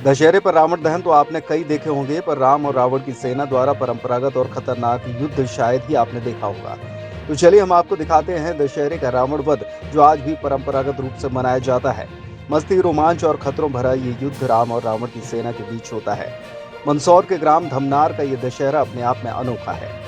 दशहरे पर रावण दहन तो आपने कई देखे होंगे, पर राम और रावण की सेना द्वारा परंपरागत और खतरनाक युद्ध शायद ही आपने देखा होगा। तो चलिए हम आपको दिखाते हैं दशहरे का रावण वध, जो आज भी परंपरागत रूप से मनाया जाता है। मस्ती, रोमांच और खतरों भरा ये युद्ध राम और रावण की सेना के बीच होता है। मंदसौर के ग्राम धमनार का ये दशहरा अपने आप में अनोखा है।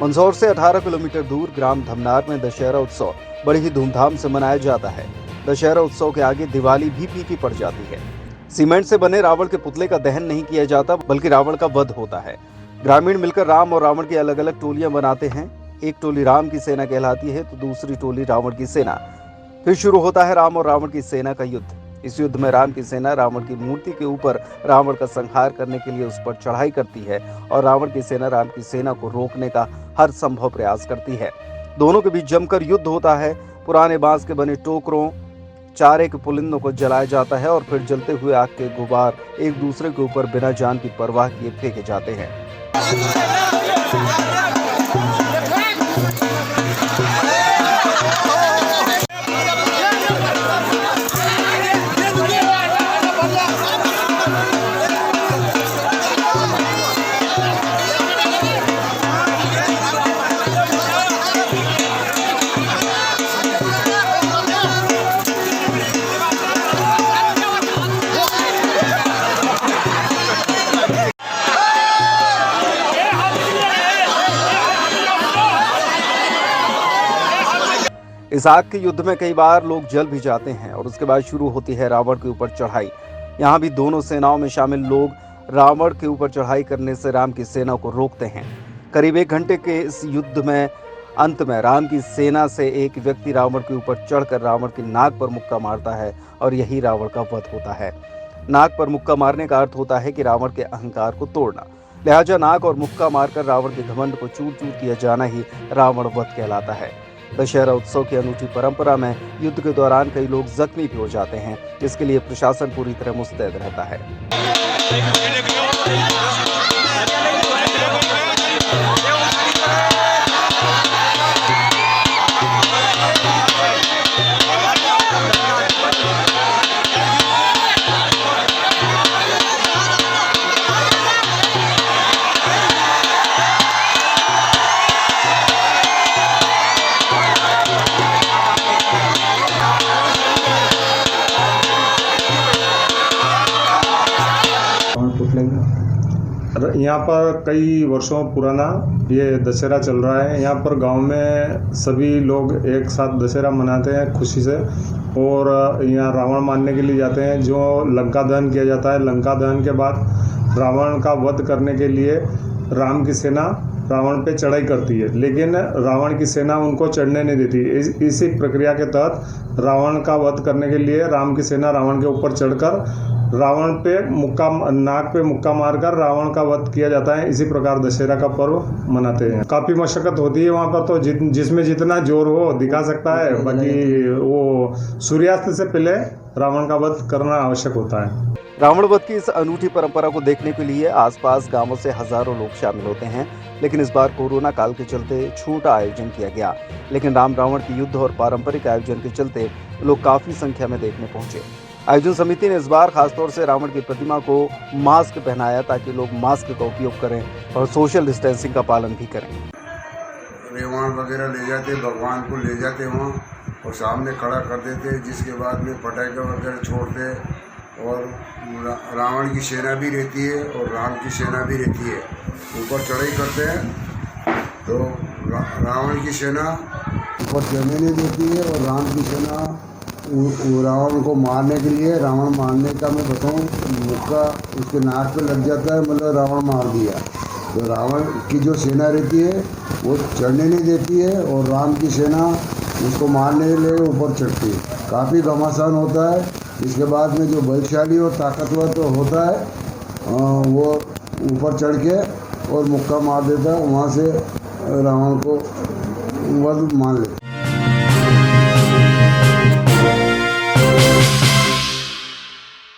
मंदसौर से 18 किलोमीटर दूर ग्राम धमनार में दशहरा उत्सव बड़ी ही धूमधाम से मनाया जाता है। दशहरा उत्सव के आगे दिवाली भी फीकी पड़ जाती है। सीमेंट से बने रावण के पुतले का दहन नहीं किया जाता, बल्कि रावण का वध होता है। ग्रामीण मिलकर राम और रावण की अलग अलग टोलियां बनाते हैं। एक टोली राम की सेना कहलाती है तो दूसरी टोली रावण की सेना। फिर शुरू होता है राम और रावण की सेना का युद्ध। इस युद्ध में राम की सेना रावण की मूर्ति के ऊपर रावण का संहार करने के लिए उस पर चढ़ाई करती है और रावण की सेना राम की सेना को रोकने का हर संभव प्रयास करती है। दोनों के बीच जमकर युद्ध होता है। पुराने बांस के बने टोकरों, चारे के पुलिंदों को जलाया जाता है और फिर जलते हुए आग के गुबार एक दूसरे के ऊपर बिना जान की परवाह किए फेंके जाते हैं। इस आग के युद्ध में कई बार लोग जल भी जाते हैं और उसके बाद शुरू होती है रावण के ऊपर चढ़ाई। यहाँ भी दोनों सेनाओं में शामिल लोग रावण के ऊपर चढ़ाई करने से राम की सेना को रोकते हैं। करीब 1 घंटे के इस युद्ध में अंत में राम की सेना से एक व्यक्ति रावण के ऊपर चढ़कर रावण की नाक पर मुक्का मारता है और यही रावण का वध होता है। नाक पर मुक्का मारने का अर्थ होता है कि रावण के अहंकार को तोड़ना। लिहाजा नाक और मुक्का मारकर रावण के घमंड को चूर चूर किया जाना ही रावण वध कहलाता है। दशहरा उत्सव की अनूठी परंपरा में युद्ध के दौरान कई लोग जख्मी भी हो जाते हैं, जिसके लिए प्रशासन पूरी तरह मुस्तैद रहता है। यहाँ पर कई वर्षों पुराना ये दशहरा चल रहा है। यहाँ पर गांव में सभी लोग एक साथ दशहरा मनाते हैं खुशी से, और यहाँ रावण मारने के लिए जाते हैं। जो लंका दहन किया जाता है, लंका दहन के बाद रावण का वध करने के लिए राम की सेना रावण पे चढ़ाई करती है, लेकिन रावण की सेना उनको चढ़ने नहीं देती। इसी प्रक्रिया के तहत रावण का वध करने के लिए राम की सेना रावण के ऊपर चढ़कर रावण पे नाक पे मुक्का मारकर रावण का वध किया जाता है। इसी प्रकार दशहरा का पर्व मनाते हैं। काफ़ी मशक्कत होती है वहाँ पर, तो जिसमें जितना जोर हो दिखा सकता है, बाकी वो सूर्यास्त से पहले रावण का वध करना आवश्यक होता है। रावण वध की इस अनूठी परंपरा को देखने के लिए आसपास गांवों से हजारों लोग शामिल होते हैं, लेकिन इस बार कोरोना काल के चलते छोटा आयोजन किया गया। लेकिन राम रावण के युद्ध और पारंपरिक आयोजन के चलते लोग काफी संख्या में देखने पहुंचे। आयोजन समिति ने इस बार खासतौर से रावण की प्रतिमा को मास्क पहनाया, ताकि लोग मास्क का उपयोग करें और सोशल डिस्टेंसिंग का पालन भी करें। रेवान वगैरह ले जाते, भगवान को ले जाते वहाँ और सामने खड़ा कर देते, जिसके बाद में पटाखे वगैरह छोड़ते और रावण की सेना भी रहती है और राम की सेना भी रहती है। ऊपर चढ़ाई करते हैं तो रावण की सेना ऊपर चढ़ने नहीं देती है और राम की सेना रावण को मारने के लिए, रावण मारने का मैं बताऊँ, मुक्का उसके नाक पे लग जाता है, मतलब रावण मार दिया। तो रावण की जो सेना रहती है वो चढ़ने नहीं देती है और राम की सेना उसको मारने के लिए ऊपर चढ़ती है। काफ़ी घमासान होता है। इसके बाद में जो बलशाली और ताकतवर तो होता है ऊपर चढ़ के और मुक्का मार देता, वहाँ से रावण को वध मान लेता।